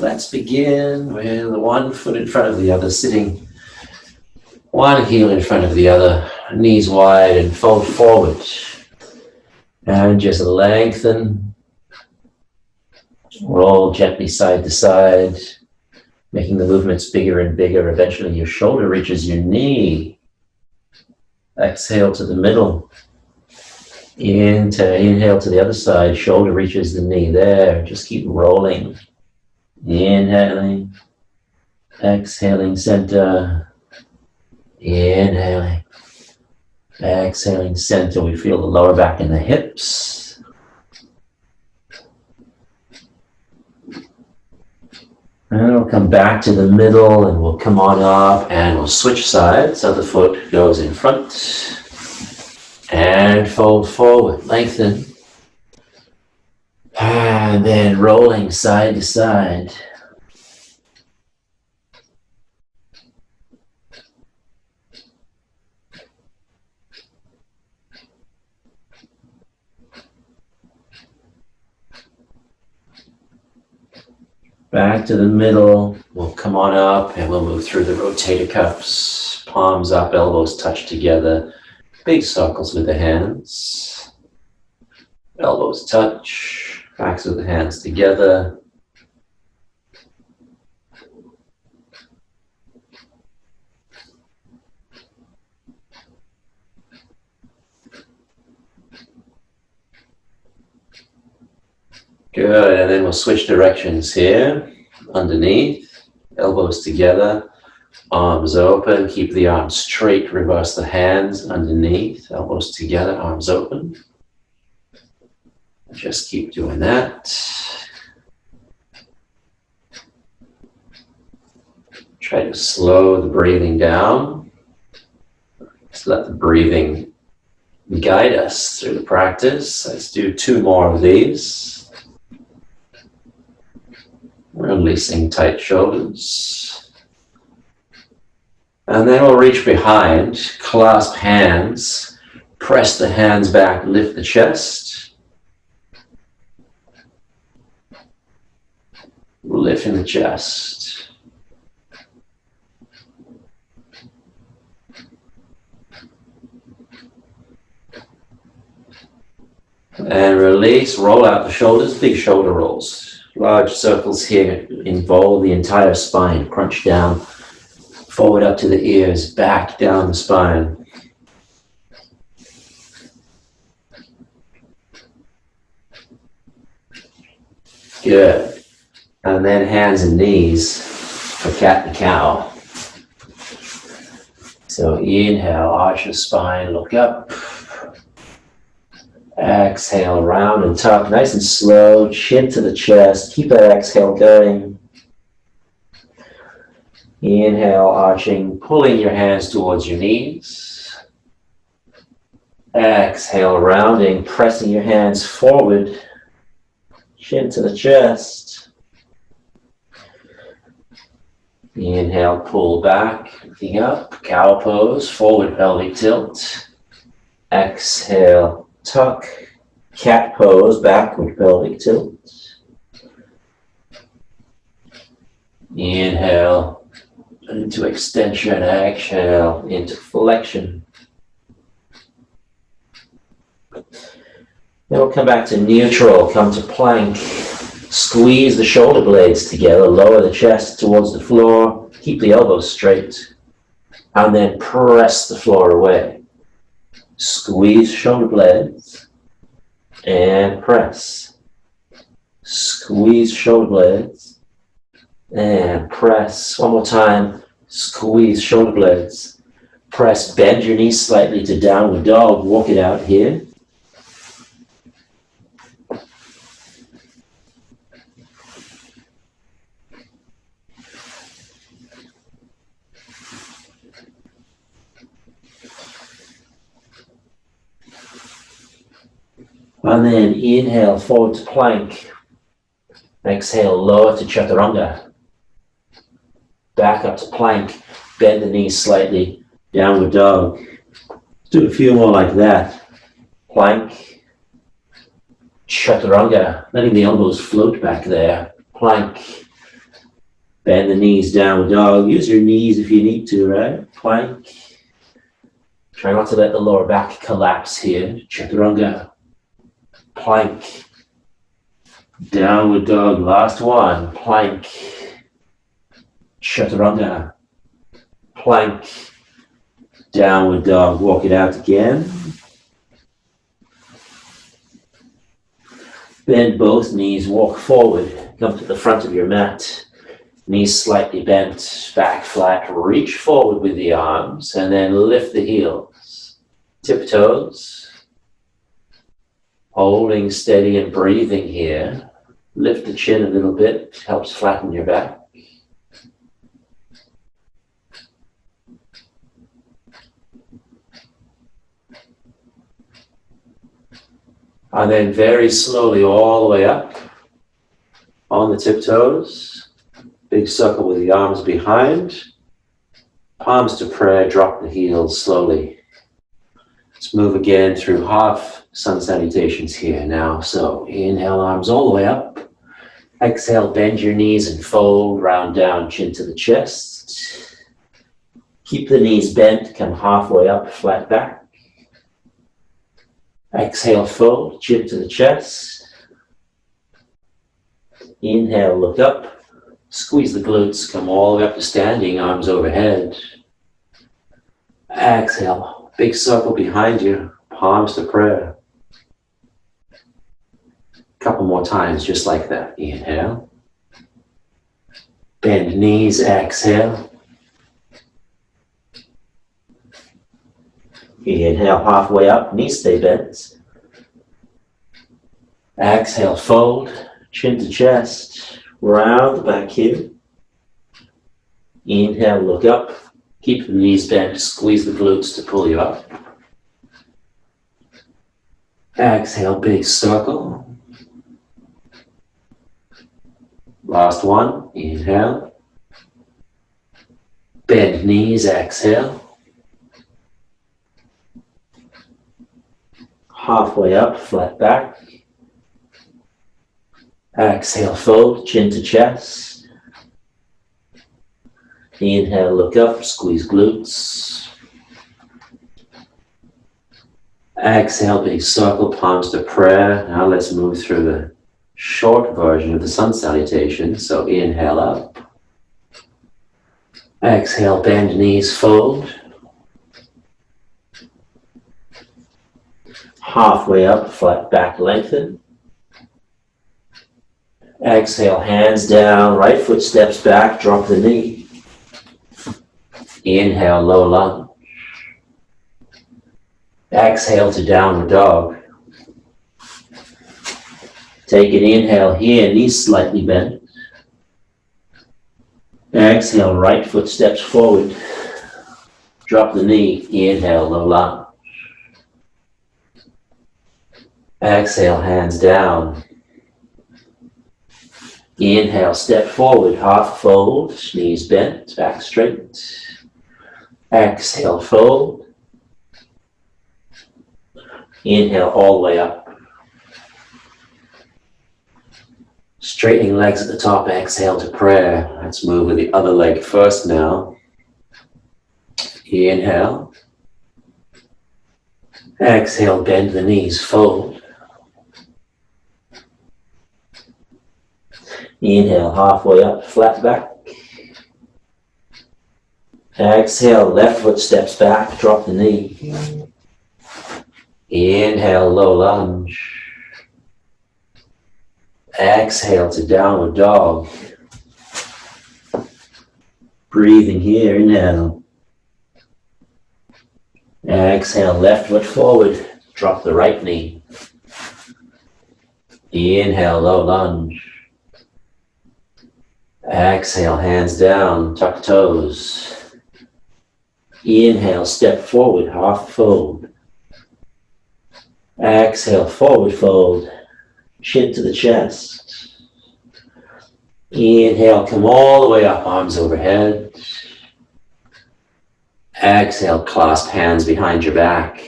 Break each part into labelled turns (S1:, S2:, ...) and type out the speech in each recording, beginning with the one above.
S1: let's begin with one foot in front of the other, sitting one heel in front of the other, knees wide and fold forward. And just lengthen, roll gently side to side, making the movements bigger and bigger. Eventually your shoulder reaches your knee. Exhale to the middle. Inhale to the other side, shoulder reaches the knee. There, just keep rolling. Inhaling, exhaling center, inhaling, exhaling center. We feel the lower back and the hips. And we'll come back to the middle and we'll come on up and we'll switch sides. Other foot goes in front. And fold forward, lengthen. And then rolling side to side. Back to the middle. We'll come on up and we'll move through the rotator cuffs. Palms up, elbows touch together. Big circles with the hands. Elbows touch. Backs of the hands together. Good, and then we'll switch directions here. Underneath, elbows together, arms open, keep the arms straight, reverse the hands underneath, elbows together, arms open. Just keep doing that. Try to slow the breathing down. Just let the breathing guide us through the practice. Let's do 2 more of these. Releasing tight shoulders. And then we'll reach behind, clasp hands, press the hands back, lift the chest. Lifting the chest. And release, roll out the shoulders, big shoulder rolls. Large circles here involve the entire spine. Crunch down, forward up to the ears, back down the spine. Good. And then hands and knees for cat and cow. So inhale, arch the spine, look up. Exhale, round and tuck, nice and slow, chin to the chest. Keep that exhale going. Inhale, arching, pulling your hands towards your knees. Exhale, rounding, pressing your hands forward, chin to the chest. Inhale, pull back, lifting up, cow pose, forward pelvic tilt. Exhale, tuck, cat pose, backward pelvic tilt. Inhale into extension, exhale into flexion. Then we'll come back to neutral, come to plank. Squeeze the shoulder blades together, lower the chest towards the floor, keep the elbows straight, and then press the floor away. Squeeze shoulder blades and press. Squeeze shoulder blades and press. One more time. Squeeze shoulder blades. Press, bend your knees slightly to downward dog. Walk it out here. And then inhale, forward to plank. Exhale, lower to chaturanga. Back up to plank. Bend the knees slightly. Downward dog. Do a few more like that. Plank. Chaturanga. Letting the elbows float back there. Plank. Bend the knees, downward dog. Use your knees if you need to, right? Plank. Try not to let the lower back collapse here. Chaturanga. Plank. Downward dog, last one. Plank. Chaturanga. Plank. Downward dog, walk it out again. Bend both knees, walk forward. Come to the front of your mat. Knees slightly bent, back flat. Reach forward with the arms and then lift the heels. Tiptoes. Holding steady and breathing here. Lift the chin a little bit, helps flatten your back. And then very slowly all the way up on the tiptoes. Big circle with the arms behind. Palms to prayer, drop the heels slowly. Let's move again through half sun salutations here now. So inhale, arms all the way up. Exhale, bend your knees and fold, round down, chin to the chest. Keep the knees bent, come halfway up, flat back. Exhale, fold, chin to the chest. Inhale, look up. Squeeze the glutes, come all the way up to standing, arms overhead. Exhale, big circle behind you, palms to prayer. Couple more times, just like that. Inhale. Bend knees, exhale. Inhale, halfway up, knees stay bent. Exhale, fold, chin to chest, round the back here. Inhale, look up, keep the knees bent, squeeze the glutes to pull you up. Exhale, big circle. Last one, inhale. Bend knees, exhale. Halfway up, flat back. Exhale, fold, chin to chest. Inhale, look up, squeeze glutes. Exhale, big circle, palms to prayer. Now let's move through the short version of the sun salutation. So inhale up. Exhale, bend knees, fold. Halfway up, flat back, lengthen. Exhale, hands down, right foot steps back, drop the knee. Inhale, low lunge. Exhale to downward dog. Take an inhale here, knees slightly bent. Exhale, right foot steps forward. Drop the knee, inhale, low lunge. Exhale, hands down. Inhale, step forward, half fold, knees bent, back straight. Exhale, fold. Inhale, all the way up. Straightening legs at the top, exhale to prayer. Let's move with the other leg first now. Inhale. Exhale, bend the knees, fold. Inhale, halfway up, flat back. Exhale, left foot steps back, drop the knee. Inhale, low lunge. Exhale to downward dog. Breathing here, inhale. Exhale, left foot forward, drop the right knee. Inhale, low lunge. Exhale, hands down, tuck toes. Inhale, step forward, half fold. Exhale, forward fold, chin to the chest. Inhale, come all the way up, arms overhead. Exhale, clasp hands behind your back.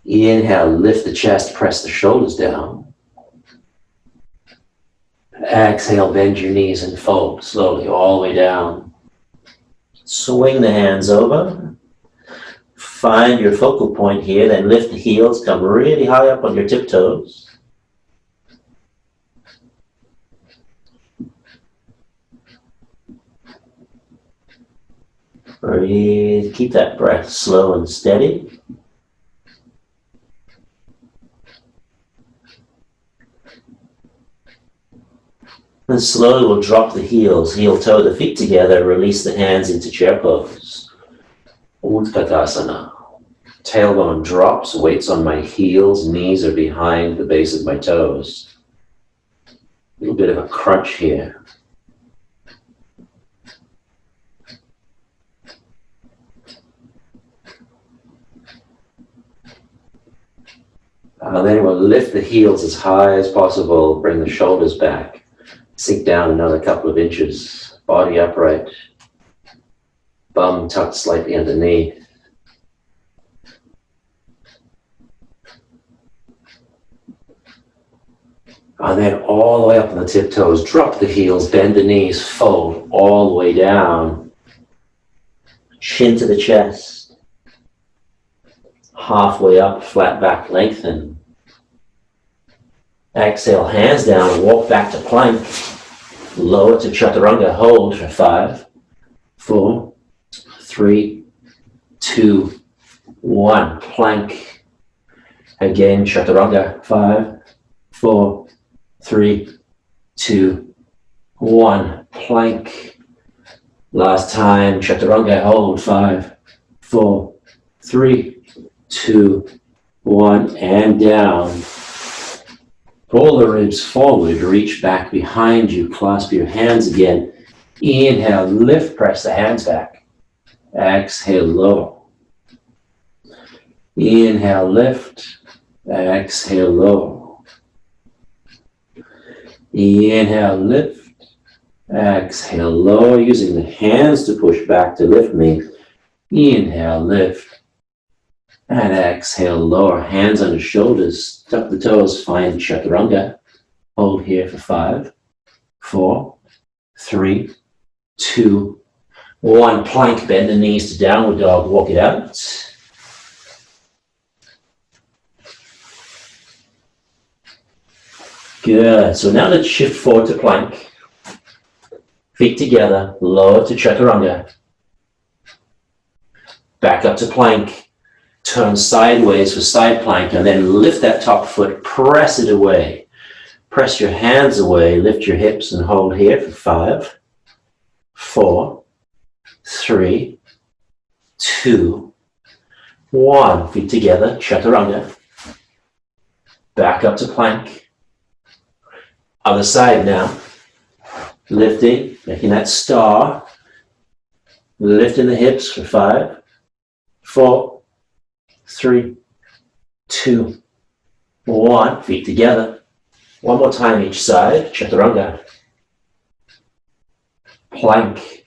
S1: Inhale, lift the chest, press the shoulders down. Exhale, bend your knees and fold slowly all the way down. Swing the hands over. Find your focal point here, then lift the heels, come really high up on your tiptoes. Breathe, keep that breath slow and steady. And slowly we'll drop the heels, heel toe the feet together, release the hands into chair pose. Utkatasana. Tailbone drops, weights on my heels, knees are behind the base of my toes. A little bit of a crunch here. Then we'll lift the heels as high as possible, bring the shoulders back. Sink down another couple of inches, body upright, bum tucked slightly underneath. And then all the way up on the tiptoes, drop the heels, bend the knees, fold all the way down. Chin to the chest. Halfway up, flat back, lengthen. Exhale, hands down, walk back to plank. Lower to chaturanga, hold for 5, 4, 3, 2, 1. Plank. Again, chaturanga, 5, 4, 3, 2, 1. Plank. Last time, chaturanga, hold, 5, 4, 3, 2, 1, and down. Pull the ribs forward, reach back behind you, clasp your hands again. Inhale, lift, press the hands back. Exhale, lower. Inhale, lift. Exhale, lower. Inhale, lift. Exhale, lower, using the hands to push back to lift me. Inhale, lift. And exhale, lower, hands on the shoulders, tuck the toes, find chaturanga. Hold here for 5, 4, 3, 2, 1. Plank, bend the knees to downward dog, walk it out. Good, so now let's shift forward to plank. Feet together, lower to chaturanga. Back up to plank. Turn sideways for side plank and then lift that top foot, press it away. Press your hands away, lift your hips and hold here for 5, 4, 3, 2, 1. Feet together, chaturanga. Back up to plank. Other side now. Lifting, making that star. Lifting the hips for 5, 4, 3, 2, 1. Feet together. One more time each side. Chaturanga. Plank.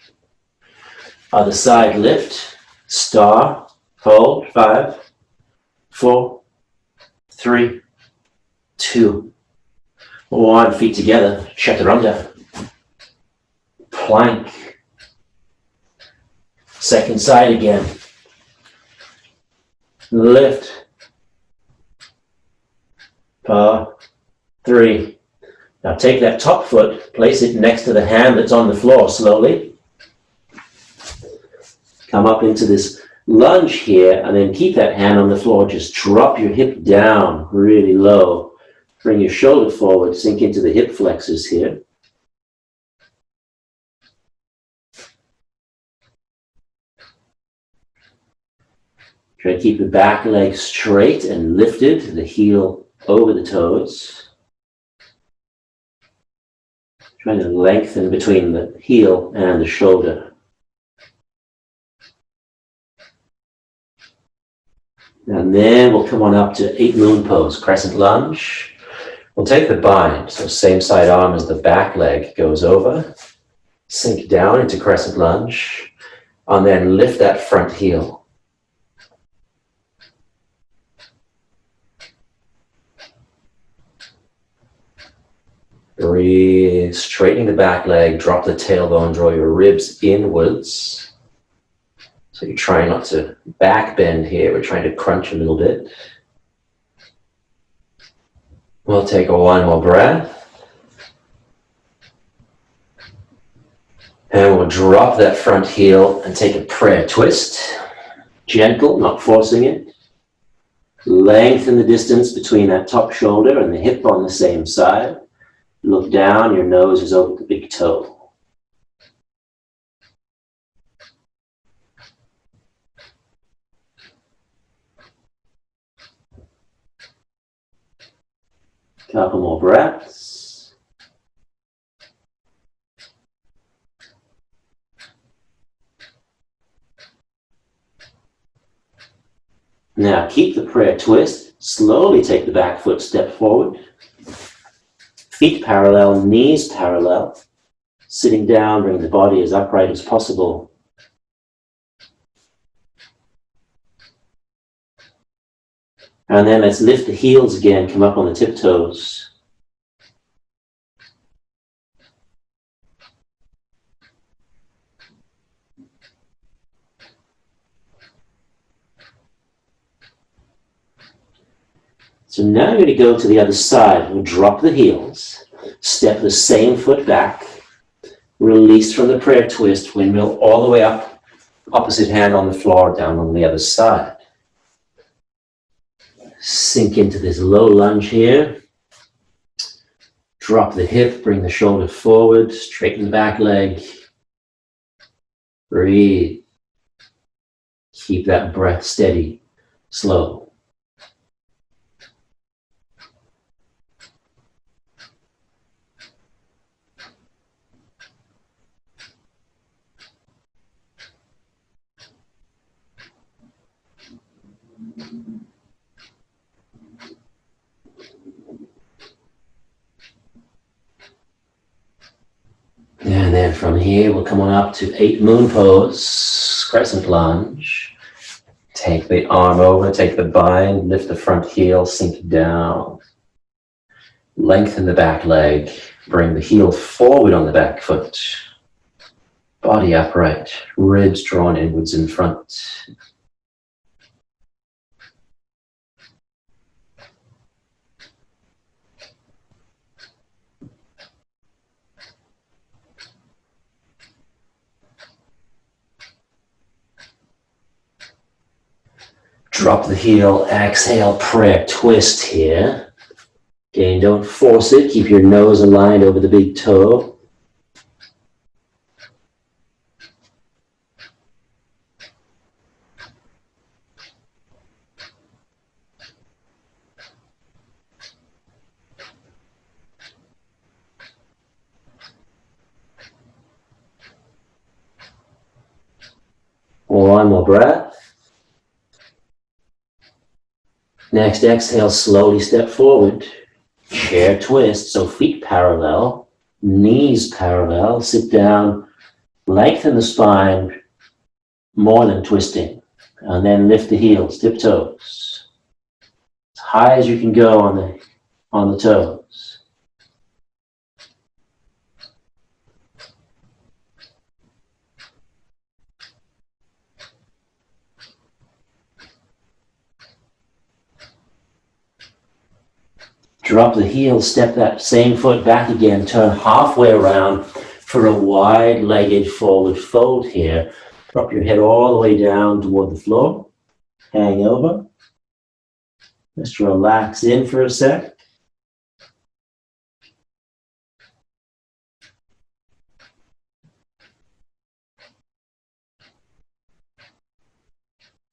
S1: Other side, lift. Star. Hold. 5, 4, 3, 2, 1. Feet together. Chaturanga. Plank. Second side again. Lift. 3. Now take that top foot, place it next to the hand that's on the floor slowly. Come up into this lunge here and then keep that hand on the floor. Just drop your hip down really low. Bring your shoulder forward, sink into the hip flexors here. Try to keep the back leg straight and lifted, the heel over the toes. Trying to lengthen between the heel and the shoulder. And then we'll come on up to 8 moon pose, crescent lunge. We'll take the bind, so same side arm as the back leg goes over. Sink down into crescent lunge, and then lift that front heel. Breathe, straightening the back leg, drop the tailbone, draw your ribs inwards. So you're trying not to back bend here, we're trying to crunch a little bit. We'll take one more breath. And we'll drop that front heel and take a prayer twist. Gentle, not forcing it. Lengthen the distance between that top shoulder and the hip on the same side. Look down, your nose is over the big toe. Couple more breaths. Now keep the prayer twist. Slowly take the back foot step forward. Feet parallel, knees parallel. Sitting down, bring the body as upright as possible. And then let's lift the heels again, come up on the tiptoes. So now you're going to go to the other side. We'll drop the heels, step the same foot back, release from the prayer twist, windmill all the way up, opposite hand on the floor, down on the other side. Sink into this low lunge here. Drop the hip, bring the shoulder forward, straighten the back leg. Breathe. Keep that breath steady, slow. And then from here, we'll come on up to 8 moon pose, crescent lunge. Take the arm over, take the bind, lift the front heel, sink down. Lengthen the back leg, bring the heel forward on the back foot. Body upright, ribs drawn inwards in front. Drop the heel, exhale, prayer twist here. Again, don't force it, keep your nose aligned over the big toe. One more breath. Next exhale, slowly step forward. Chair twist, so feet parallel, knees parallel, sit down, lengthen the spine, more than twisting. And then lift the heels, tiptoes. As high as you can go on the toes. Drop the heels, step that same foot back again, turn halfway around for a wide-legged forward fold here. Drop your head all the way down toward the floor. Hang over. Just relax in for a sec.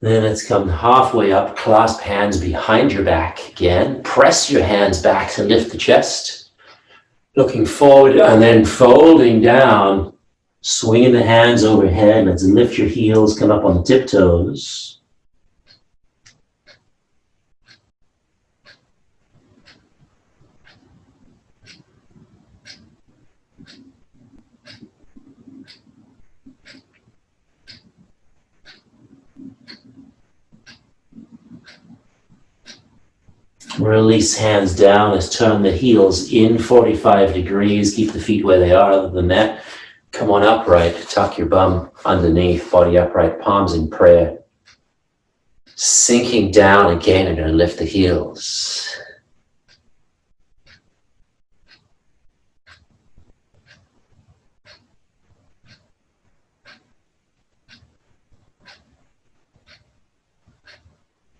S1: Then let's come halfway up, clasp hands behind your back again. Press your hands back to lift the chest. Looking forward and then folding down, swinging the hands overhead. Let's lift your heels, come up on the tiptoes. Release hands down as turn the heels in 45 degrees. Keep the feet where they are. Other than that, come on upright. Tuck your bum underneath, body upright, palms in prayer. Sinking down again, and going to lift the heels.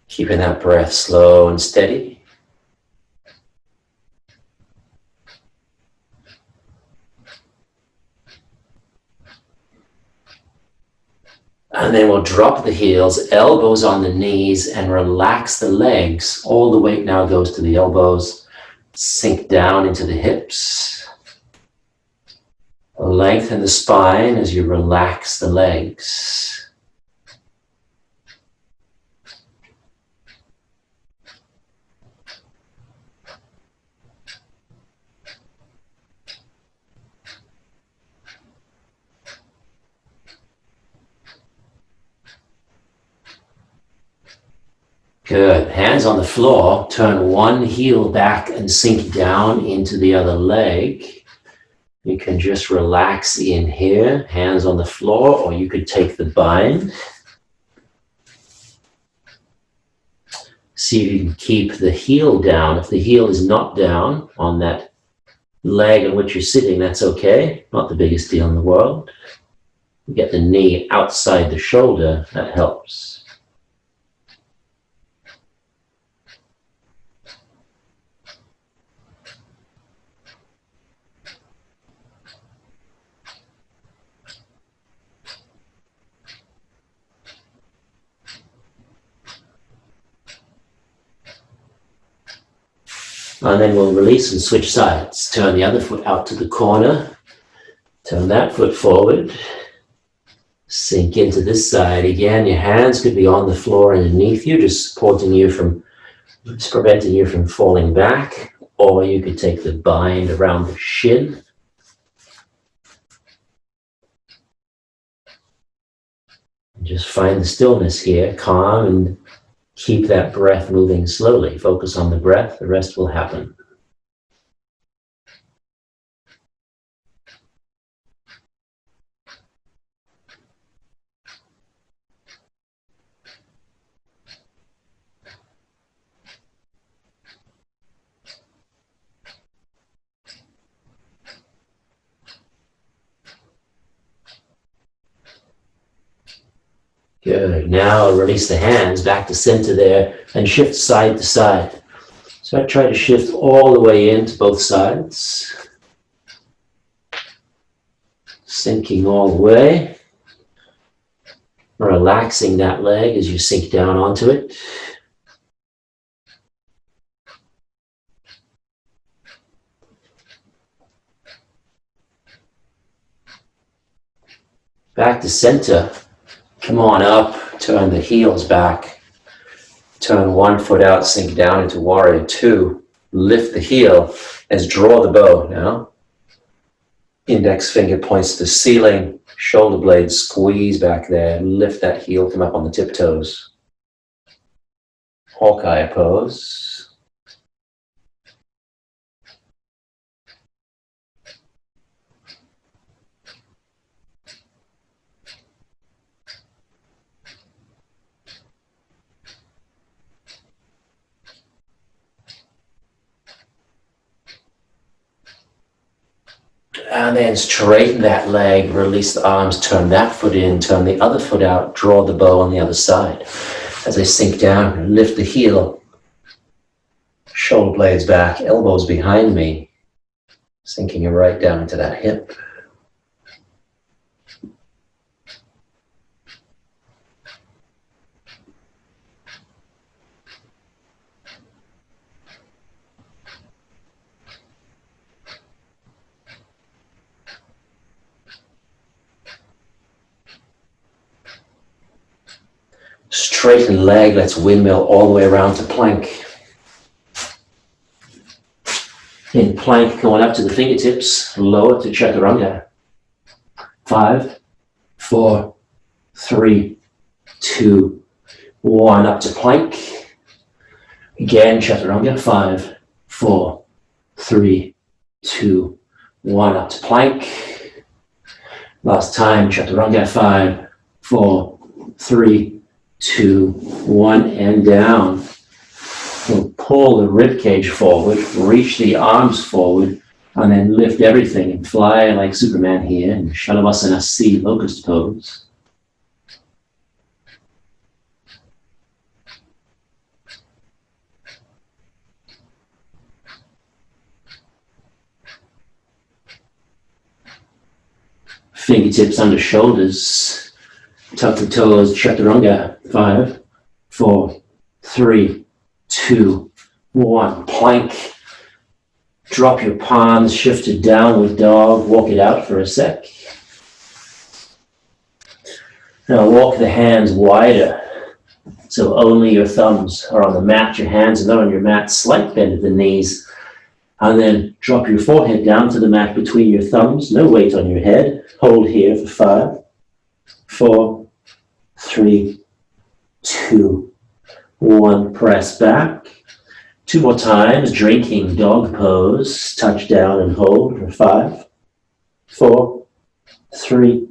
S1: Keeping that breath slow and steady. And then we'll drop the heels, elbows on the knees, and relax the legs. All the weight now goes to the elbows. Sink down into the hips. Lengthen the spine as you relax the legs. Good. Hands on the floor. Turn one heel back and sink down into the other leg. You can just relax in here, hands on the floor, or you could take the bind. See if you can keep the heel down. If the heel is not down on that leg on which you're sitting, that's okay. Not the biggest deal in the world. Get the knee outside the shoulder, that helps. And then we'll release and switch sides. Turn the other foot out to the corner. Turn that foot forward. Sink into this side again. Your hands could be on the floor underneath you, just preventing you from falling back. Or you could take the bind around the shin. And just find the stillness here, calm, and keep that breath moving slowly. Focus on the breath, the rest will happen. Good. Now release the hands back to center there and shift side to side. So I try to shift all the way into both sides. Sinking all the way. Relaxing that leg as you sink down onto it. Back to center. Come on up, turn the heels back. Turn one foot out, sink down into warrior two. Lift the heel as draw the bow now. Index finger points to the ceiling, shoulder blades squeeze back there. Lift that heel, come up on the tiptoes. Hawkeye pose. And then straighten that leg, release the arms, turn that foot in, turn the other foot out, draw the bow on the other side. As I sink down, lift the heel, shoulder blades back, elbows behind me, sinking it right down into that hip. Straighten leg, let's windmill all the way around to plank. In plank, going up to the fingertips, lower to chaturanga. 5, 4, 3, 2, 1, up to plank. Again, chaturanga. 5, 4, 3, 2, 1. Up to plank. Last time, chaturanga. 5, 4, 3, 2, 1, and down. We'll pull the rib cage forward, reach the arms forward, and then lift everything and fly like Superman here in Shalabhasana C, locust pose. Fingertips under shoulders, tuck the toes, chaturanga. 5, 4, 3, 2, 1. Plank. Drop your palms, shift to downward dog, walk it out for a sec. Now walk the hands wider, so only your thumbs are on the mat, your hands are not on your mat, slight bend of the knees, and then drop your forehead down to the mat between your thumbs, no weight on your head. Hold here for 5, 4, 3, 2, 1. Press back. 2 more times, drinking dog pose. Touch down and hold for 5, 4, 3,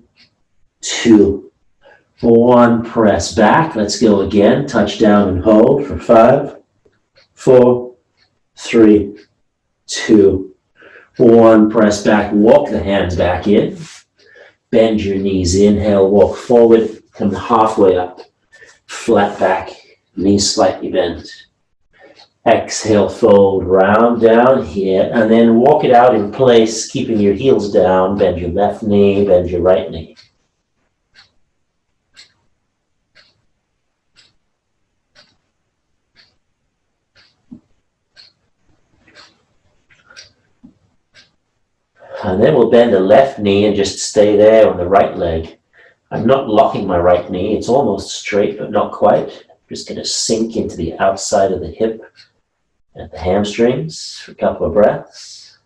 S1: 2, 1. Press back. Let's go again. Touch down and hold for 5, 4, 3, 2, 1. Press back. Walk the hands back in. Bend your knees. Inhale, walk forward. Come halfway up. Flat back. Knees slightly bent. Exhale, fold, round down here, and then walk it out in place, keeping your heels down. Bend your left knee, bend your right knee. And then we'll bend the left knee and just stay there on the right leg. I'm not locking my right knee. It's almost straight, but not quite. I'm just going to sink into the outside of the hip and the hamstrings for a couple of breaths.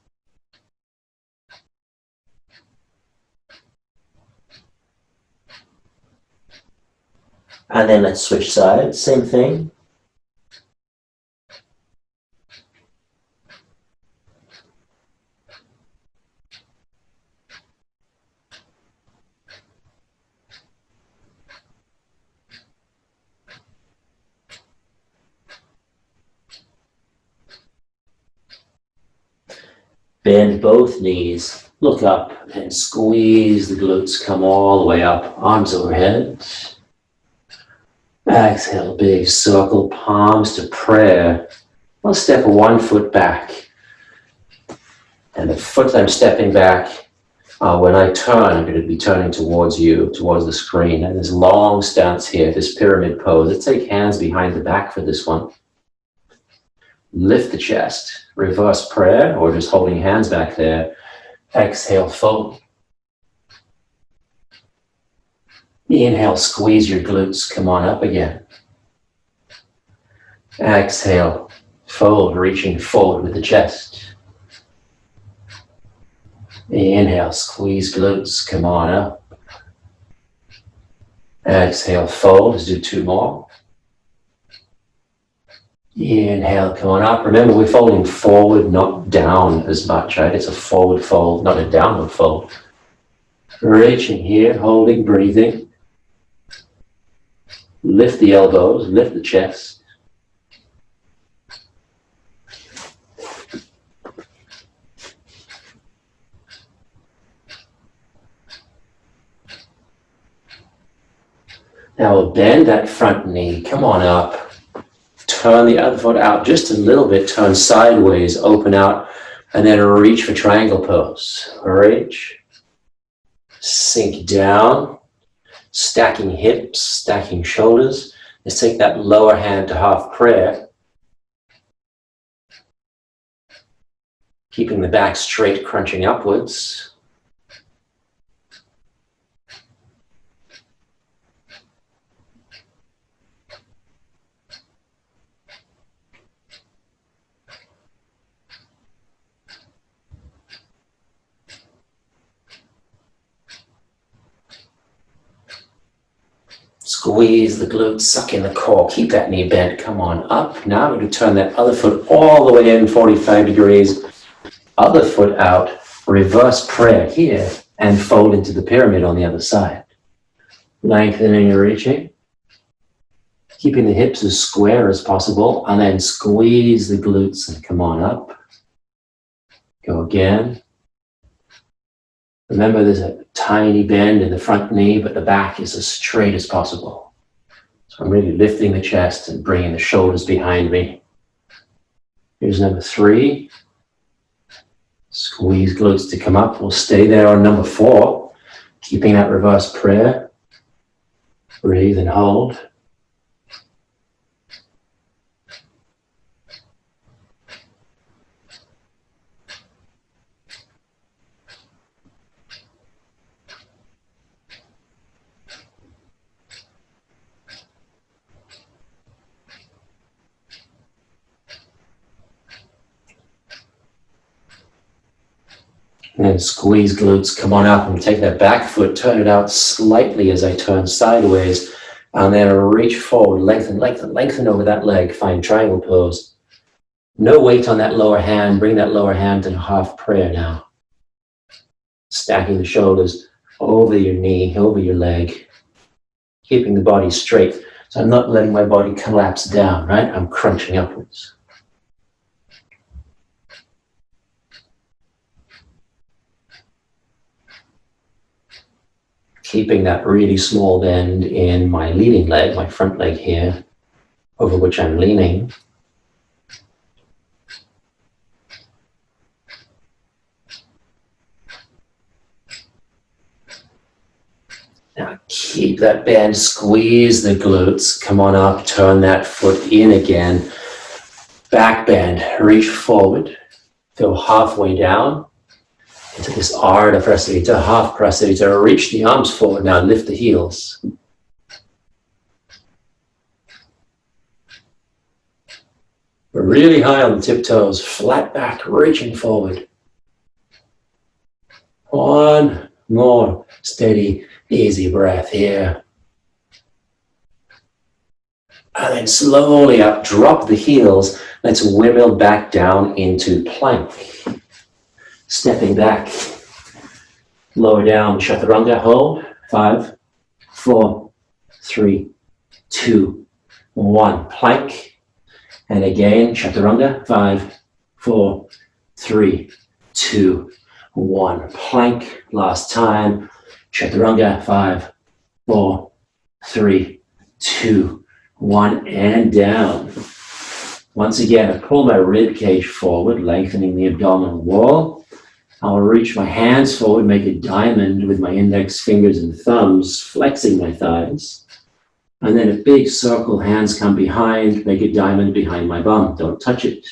S1: And then let's switch sides, same thing. Bend both knees, look up and squeeze the glutes, come all the way up, arms overhead. Exhale, big circle, palms to prayer. I'll step 1 foot back. And the foot I'm stepping back, when I turn, I'm going to be turning towards you, towards the screen. And this long stance here, this pyramid pose. Let's take hands behind the back for this one. Lift the chest, reverse prayer, or just holding hands back there. Exhale, fold. Inhale, squeeze your glutes, come on up again. Exhale, fold, reaching forward with the chest. Inhale, squeeze glutes, come on up. Exhale, fold, let's do 2 more. Inhale, come on up. Remember, we're folding forward, not down as much, right? It's a forward fold, not a downward fold. Reaching here, holding, breathing. Lift the elbows, lift the chest. Now we'll bend that front knee, come on up. Turn the other foot out just a little bit, turn sideways, open out, and then reach for triangle pose. Reach, sink down, stacking hips, stacking shoulders. Let's take that lower hand to half prayer. Keeping the back straight, crunching upwards. Squeeze the glutes, suck in the core, keep that knee bent, come on up. Now we're going to turn that other foot all the way in 45 degrees, other foot out, reverse prayer here, and fold into the pyramid on the other side. Lengthening and reaching, keeping the hips as square as possible, and then squeeze the glutes and come on up. Go again. Remember, there's a tiny bend in the front knee, but the back is as straight as possible. So I'm really lifting the chest and bringing the shoulders behind me. Here's number 3. Squeeze glutes to come up. We'll stay there on number 4, keeping that reverse prayer. Breathe and hold. And then squeeze glutes, come on up and take that back foot, turn it out slightly as I turn sideways, and then reach forward, lengthen, lengthen, lengthen over that leg, find triangle pose. No weight on that lower hand, bring that lower hand to half prayer now. Stacking the shoulders over your knee, over your leg, keeping the body straight. So I'm not letting my body collapse down, right? I'm crunching upwards. Keeping that really small bend in my leading leg, my front leg here, over which I'm leaning. Now keep that bend, squeeze the glutes, come on up, turn that foot in again. Back bend, reach forward, go halfway down. Into this Ardha Prasarita, half Prasarita, reach the arms forward now, lift the heels. We're really high on the tiptoes, flat back, reaching forward. One more steady, easy breath here. And then slowly up, drop the heels. Let's windmill back down into plank. Stepping back, lower down, chaturanga, hold, 5, 4, 3, 2, 1, plank, and again, chaturanga, 5, 4, 3, 2, 1, plank, last time, chaturanga, 5, 4, 3, 2, 1, and down. Once again, I pull my rib cage forward, lengthening the abdominal wall. I'll reach my hands forward, make a diamond with my index fingers and thumbs, flexing my thighs. And then a big circle, hands come behind, make a diamond behind my bum. Don't touch it.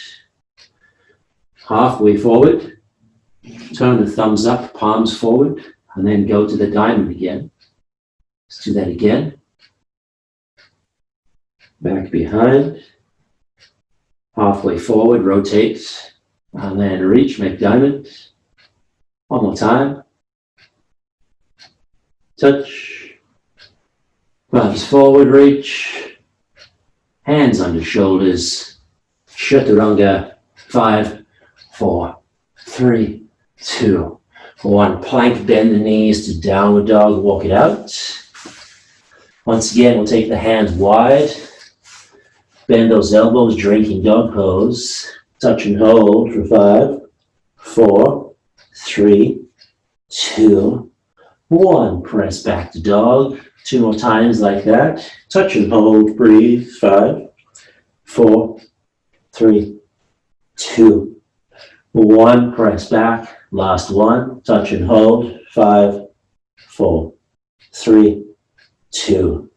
S1: Halfway forward, turn the thumbs up, palms forward, and then go to the diamond again. Let's do that again. Back behind. Halfway forward, rotate, and then reach, make diamond. One more time. Touch. Palms forward, reach. Hands under shoulders. Chaturanga. 5, 4, 3, 2, 1. Plank, bend the knees to downward dog, walk it out. Once again, we'll take the hands wide. Bend those elbows, drinking dog pose. Touch and hold for 5, 4, 3, 2, 1. Press back to dog. 2 more times like that. Touch and hold, breathe. 5, 4, 3, 2, 1. Press back. Last one. Touch and hold. 5, 4, 3, 2,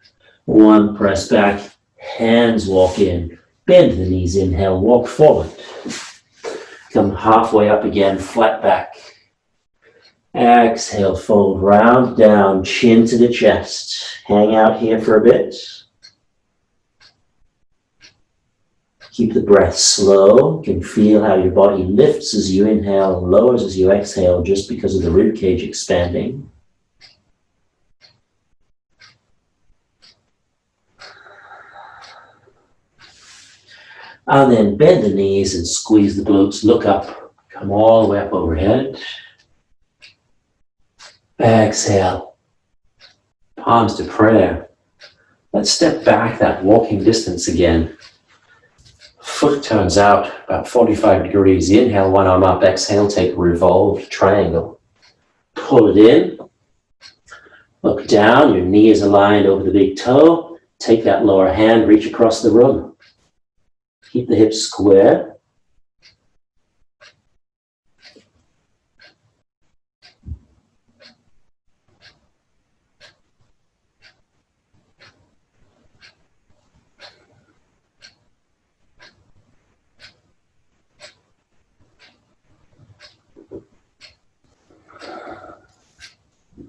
S1: 1. Press back. Hands walk in. Bend the knees. Inhale. Walk forward. Come halfway up again. Flat back. Exhale, fold round, down, chin to the chest. Hang out here for a bit. Keep the breath slow. You can feel how your body lifts as you inhale and lowers as you exhale just because of the rib cage expanding. And then bend the knees and squeeze the glutes. Look up. Come all the way up overhead. Exhale. Palms to prayer. Let's step back that walking distance again. Foot turns out about 45 degrees. Inhale, one arm up. Exhale, take revolved triangle. Pull it in. Look down. Your knee is aligned over the big toe. Take that lower hand, reach across the room. Keep the hips square.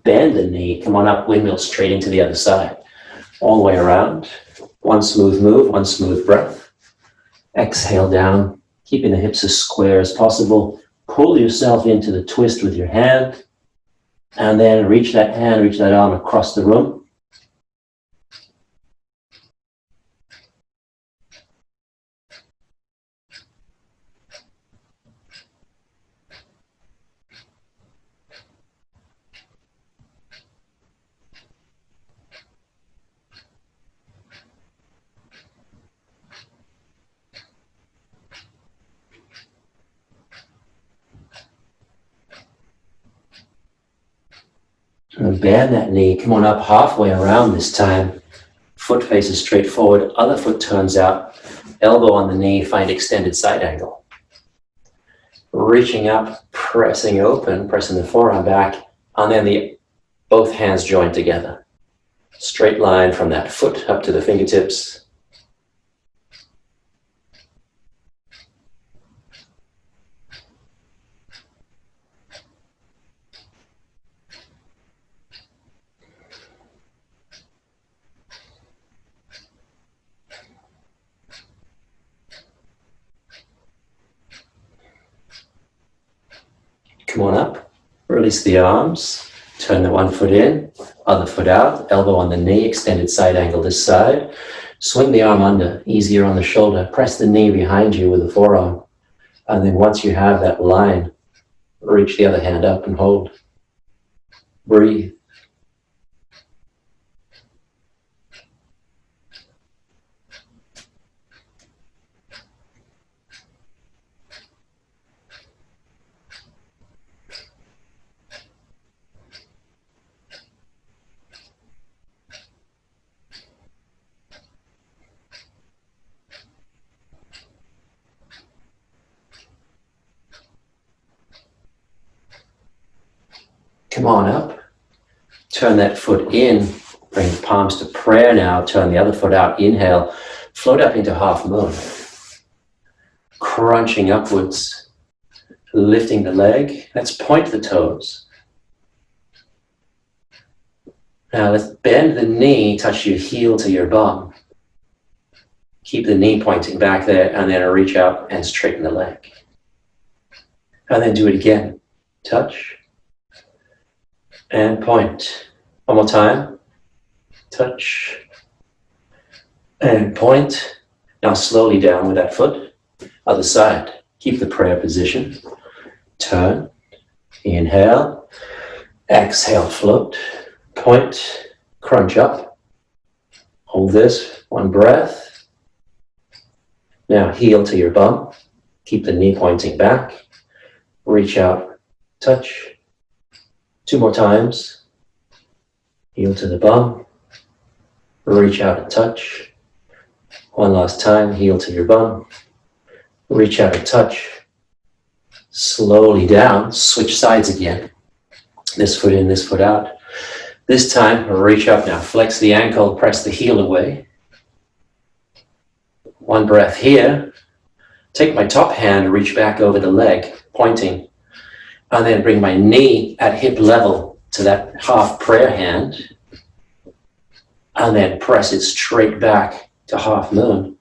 S1: Bend the knee. Come on up, windmill straight into the other side. All the way around. One smooth move, one smooth breath. Exhale down, keeping the hips as square as possible. Pull yourself into the twist with your hand. And then reach that hand, reach that arm across the room. And bend that knee. Come on up halfway around this time. Foot faces straight forward. Other foot turns out. Elbow on the knee. Find extended side angle. Reaching up, pressing open, pressing the forearm back. And then both hands join together. Straight line from that foot up to the fingertips. Come on up, release the arms, turn the one foot in, other foot out, elbow on the knee, extended side angle this side. Swing the arm under, easier on the shoulder. Press the knee behind you with the forearm. And then once you have that line, reach the other hand up and hold. Breathe. Come on up, turn that foot in, bring the palms to prayer now, turn the other foot out, inhale, float up into half moon. Crunching upwards, lifting the leg, let's point the toes. Now let's bend the knee, touch your heel to your bum. Keep the knee pointing back there and then reach out and straighten the leg. And then do it again, touch. And point. One more time. Touch. And point. Now slowly down with that foot. Other side. Keep the prayer position. Turn. Inhale. Exhale, float. Point. Crunch up. Hold this. One breath. Now heel to your bum. Keep the knee pointing back. Reach out. Touch. Two more times. Heel to the bum. Reach out and touch. One last time. Heel to your bum. Reach out and touch. Slowly down. Switch sides again. This foot in, this foot out. This time, reach up now. Flex the ankle. Press the heel away. One breath here. Take my top hand. Reach back over the leg. Pointing. And then bring my knee at hip level to that half prayer hand. And then press it straight back to half moon.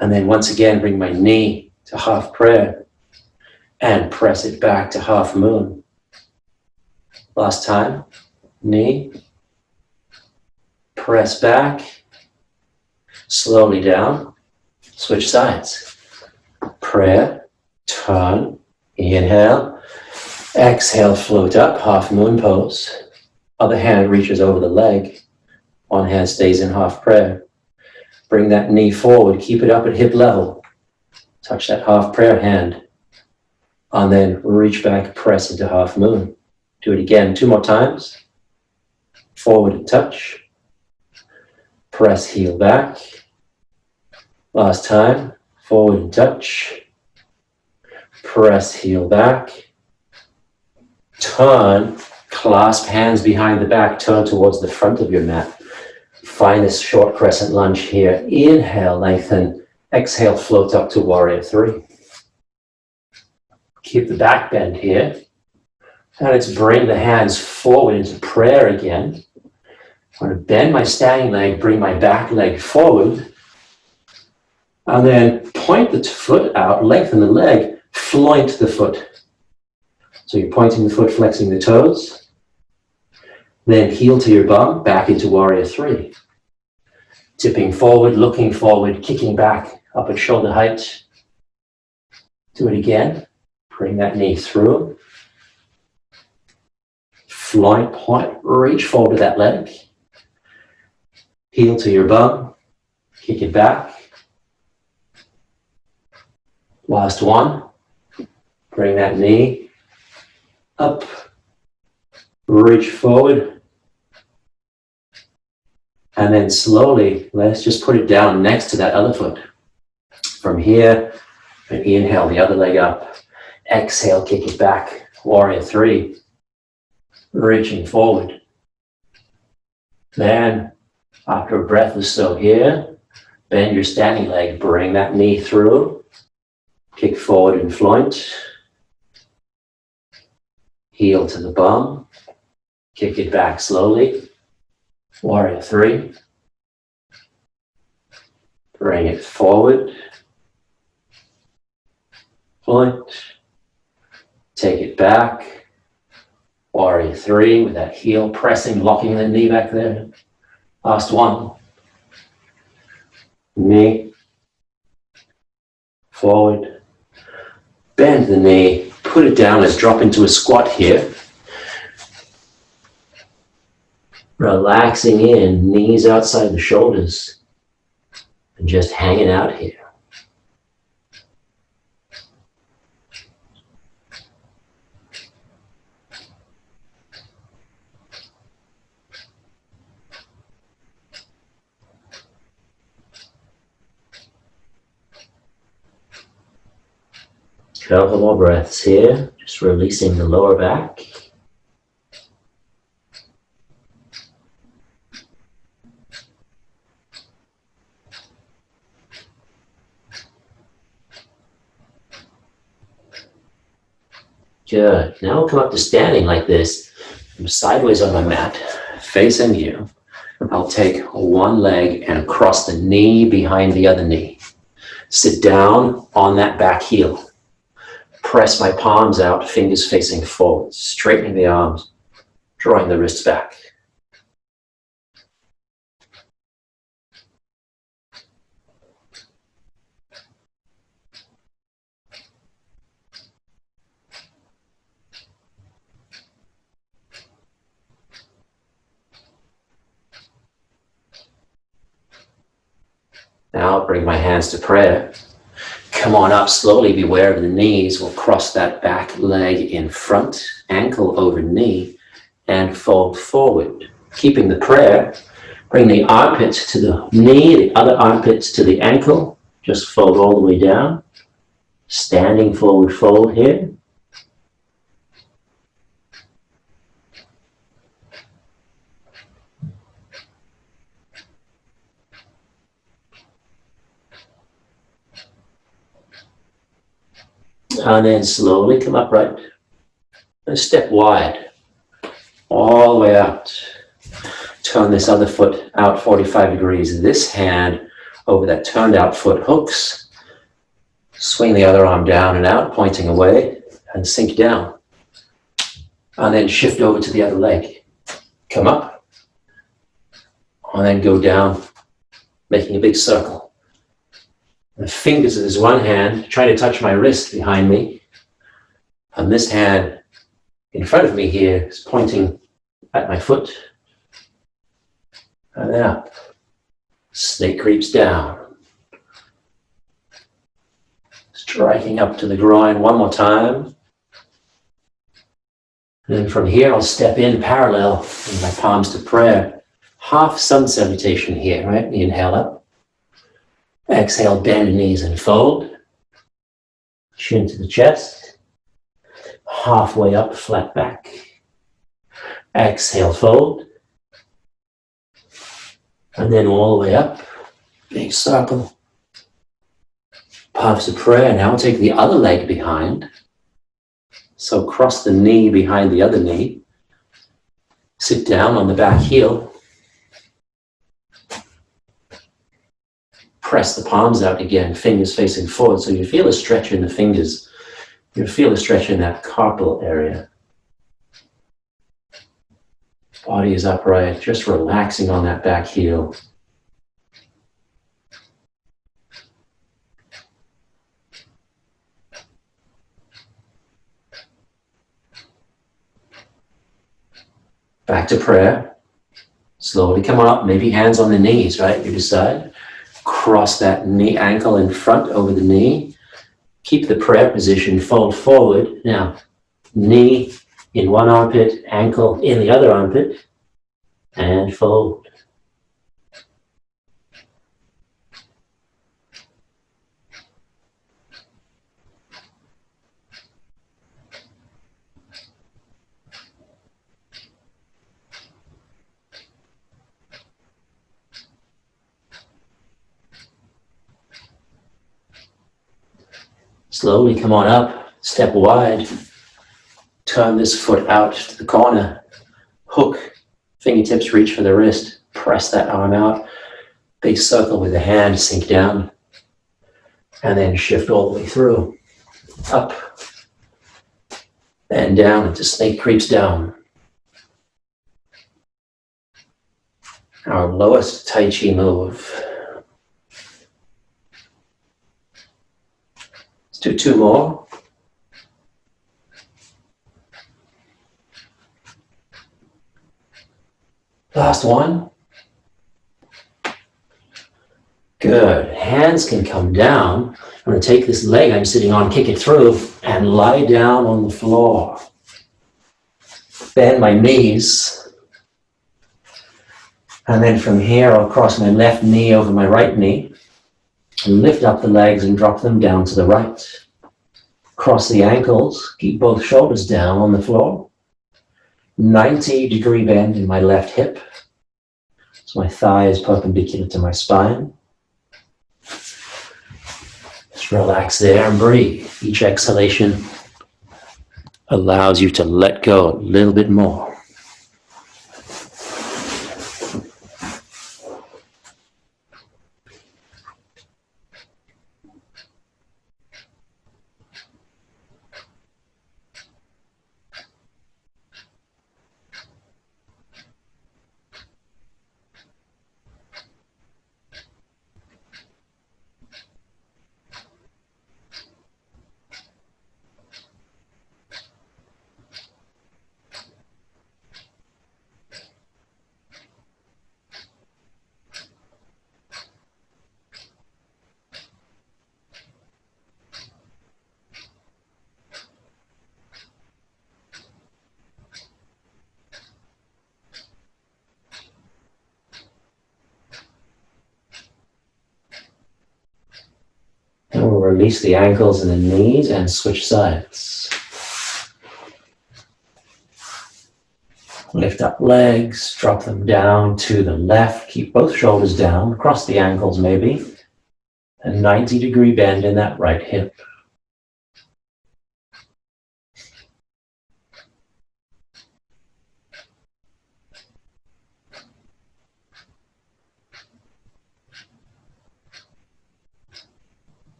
S1: And then once again, bring my knee to half prayer. And press it back to half moon. Last time. Knee. Press back. Slowly down. Switch sides. Prayer, turn, inhale, exhale, float up, half moon pose. Other hand reaches over the leg. One hand stays in half prayer. Bring that knee forward, keep it up at hip level. Touch that half prayer hand. And then reach back, press into half moon. Do it again 2 more times. Forward and touch. Press heel back. Last time. Forward and touch. Press heel back. Turn. Clasp hands behind the back. Turn towards the front of your mat. Find this short crescent lunge here. Inhale, lengthen. Exhale, float up to warrior 3. Keep the back bend here. And let's bring the hands forward into prayer again. I'm going to bend my standing leg, bring my back leg forward. And then point the foot out, lengthen the leg, floint the foot. So you're pointing the foot, flexing the toes. Then heel to your bum, back into warrior 3. Tipping forward, looking forward, kicking back up at shoulder height. Do it again. Bring that knee through. Floint, point, reach forward to that leg. Heel to your bum. Kick it back. Last one. Bring that knee up. Reach forward. And then slowly, let's just put it down next to that other foot. From here, and inhale the other leg up. Exhale, kick it back. Warrior 3. Reaching forward. Then, after a breath or so here, bend your standing leg. Bring that knee through. Kick forward and floint. Heel to the bum. Kick it back slowly. Warrior 3. Bring it forward. Floint. Take it back. Warrior 3 with that heel pressing, locking the knee back there. Last one. Knee. Forward. Bend the knee. Put it down. Let's drop into a squat here. Relaxing in, knees outside the shoulders. And just hanging out here. Couple more breaths here, just releasing the lower back. Good. Now we'll come up to standing like this. I'm sideways on my mat, facing you. I'll take one leg and cross the knee behind the other knee. Sit down on that back heel. Press my palms out, fingers facing forward, straightening the arms, drawing the wrists back. Now bring my hands to prayer. Come on up slowly, beware of the knees. We'll cross that back leg in front, ankle over knee, and fold forward. Keeping the prayer, bring the armpits to the knee, the other armpits to the ankle. Just fold all the way down. Standing forward fold here. And then slowly come upright and step wide all the way out. Turn this other foot out 45 degrees. This hand over that turned out foot hooks. Swing the other arm down and out, pointing away, and sink down. And then shift over to the other leg. Come up. And then go down, making a big circle. The fingers of this one hand trying to touch my wrist behind me. And this hand in front of me here is pointing at my foot. And then up. Snake creeps down. Striking up to the groin one more time. And then from here, I'll step in parallel with my palms to prayer. Half sun salutation here, right? Inhale up. Exhale, bend the knees and fold. Chin to the chest. Halfway up, flat back. Exhale, fold. And then all the way up. Big circle. Palms to prayer. Now I'll take the other leg behind. So cross the knee behind the other knee. Sit down on the back heel. Press the palms out again, fingers facing forward. So you feel a stretch in the fingers. You feel a stretch in that carpal area. Body is upright, just relaxing on that back heel. Back to prayer. Slowly come up, maybe hands on the knees, right? You decide. Cross that knee ankle in front over the knee. Keep the prayer position, fold forward. Now, knee in one armpit, ankle in the other armpit, and fold. Slowly come on up, step wide, turn this foot out to the corner, hook, fingertips reach for the wrist, press that arm out, big circle with the hand, sink down, and then shift all the way through, up, and down until snake creeps down. Our lowest Tai Chi move. Do two more. Last one. Good. Hands can come down. I'm going to take this leg I'm sitting on, kick it through, and lie down on the floor. Bend my knees. And then from here, I'll cross my left knee over my right knee. And lift up the legs and drop them down to the right. Cross the ankles, keep both shoulders down on the floor. 90-degree bend in my left hip. So my thigh is perpendicular to my spine. Just relax there and breathe. Each exhalation allows you to let go a little bit more. And we'll release the ankles and the knees and switch sides. Lift up legs, drop them down to the left, keep both shoulders down, cross the ankles maybe, a 90-degree bend in that right hip.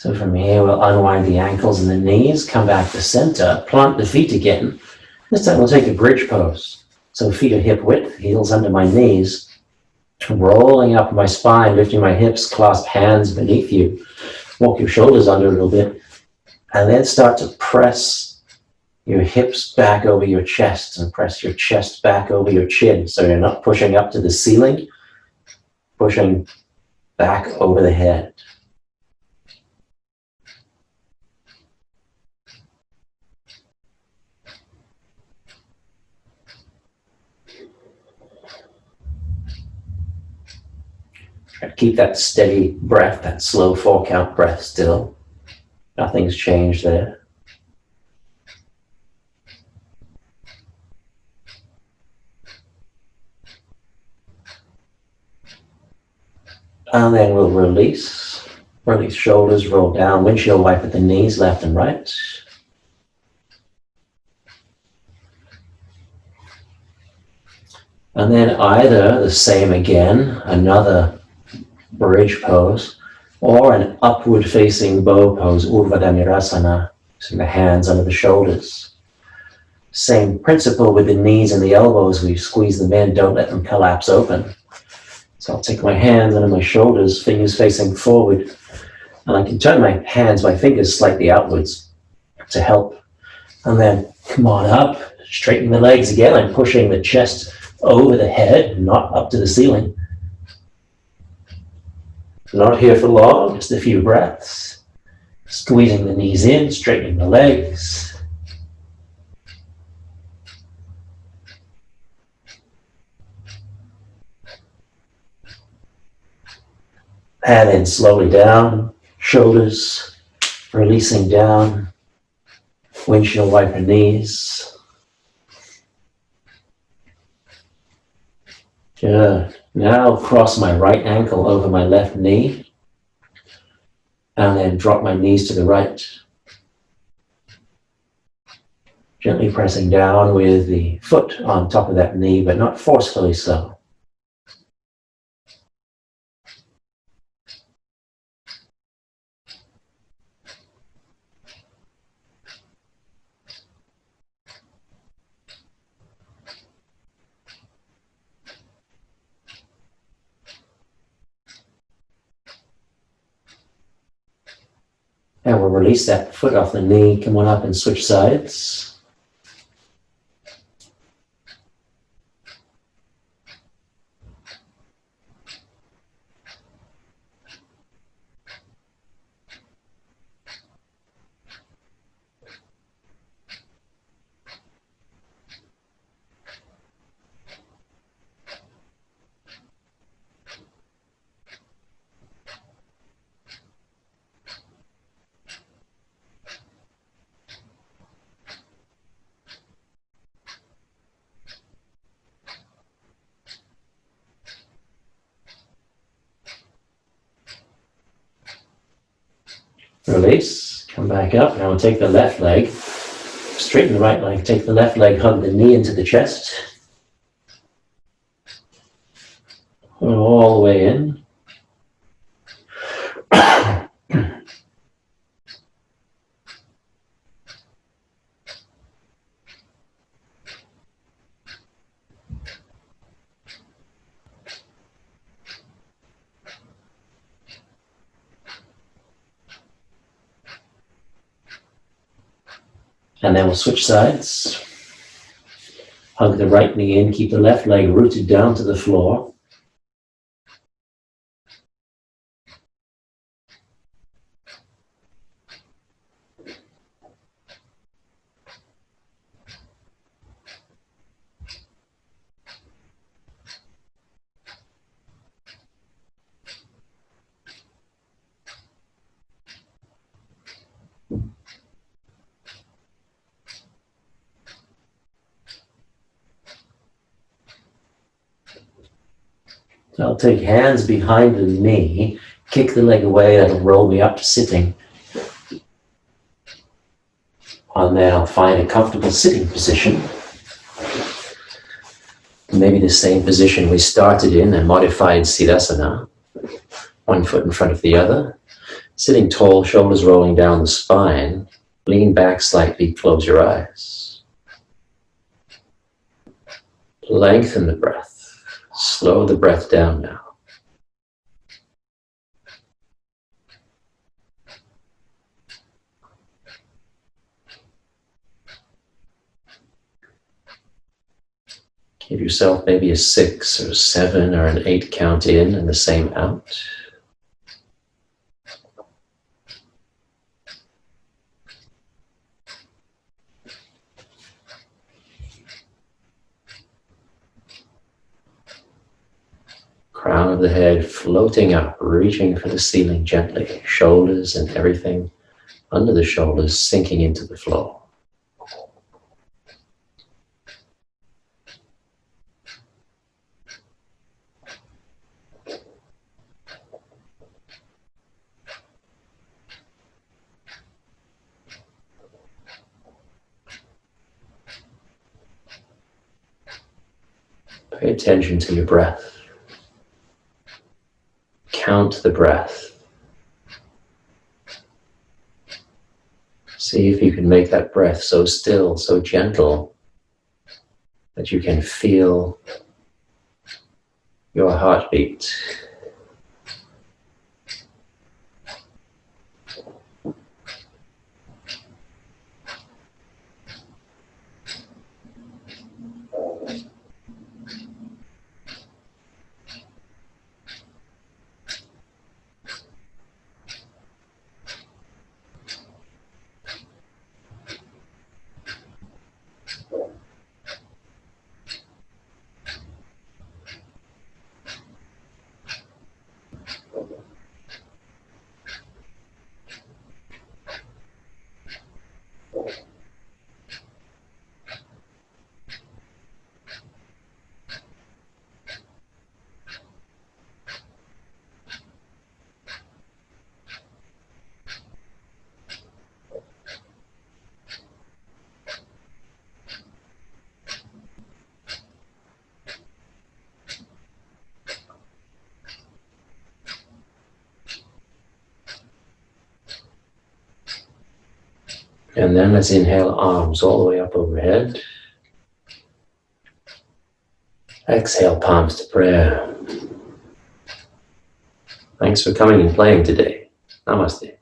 S1: So from here, we'll unwind the ankles and the knees, come back to center, plant the feet again. This time we'll take a bridge pose. So feet are hip width, heels under my knees, rolling up my spine, lifting my hips, clasp hands beneath you. Walk your shoulders under a little bit, and then start to press your hips back over your chest and press your chest back over your chin. So you're not pushing up to the ceiling, pushing back over the head. Try to keep that steady breath, that slow 4-count breath still. Nothing's changed there. And then we'll release. Release shoulders, roll down, windshield wiper the knees left and right. And then either the same again, another bridge pose, or an upward facing bow pose, Urdhva Dhanurasana, using the hands under the shoulders. Same principle with the knees and the elbows. We squeeze them in, don't let them collapse open. So I'll take my hands under my shoulders, fingers facing forward, and I can turn my hands, my fingers slightly outwards to help. And then come on up, straighten the legs again. I'm pushing the chest over the head, not up to the ceiling. Not here for long, just a few breaths. Squeezing the knees in, straightening the legs. And then slowly down, shoulders, releasing down, windshield wiper knees. Good. Now cross my right ankle over my left knee, and then drop my knees to the right. Gently pressing down with the foot on top of that knee, but not forcefully so. And we'll release that foot off the knee, come on up and switch sides. Release, come back up. Now we'll take the left leg, straighten the right leg, take the left leg, hug the knee into the chest. Pull it all the way in. And then we'll switch sides. Hug the right knee in, keep the left leg rooted down to the floor. So I'll take hands behind the knee, kick the leg away, that'll roll me up to sitting. And then I'll find a comfortable sitting position. Maybe the same position we started in, a modified Siddhasana. One foot in front of the other. Sitting tall, shoulders rolling down the spine. Lean back slightly, close your eyes. Lengthen the breath. Slow the breath down now. Give yourself maybe a 6 or 7 or an 8 count in and the same out. Crown of the head floating up, reaching for the ceiling gently. Shoulders and everything under the shoulders sinking into the floor. Pay attention to your breath. Count the breath. See if you can make that breath so still, so gentle, that you can feel your heartbeat. And then let's inhale, arms all the way up overhead. Exhale, palms to prayer. Thanks for coming and playing today. Namaste.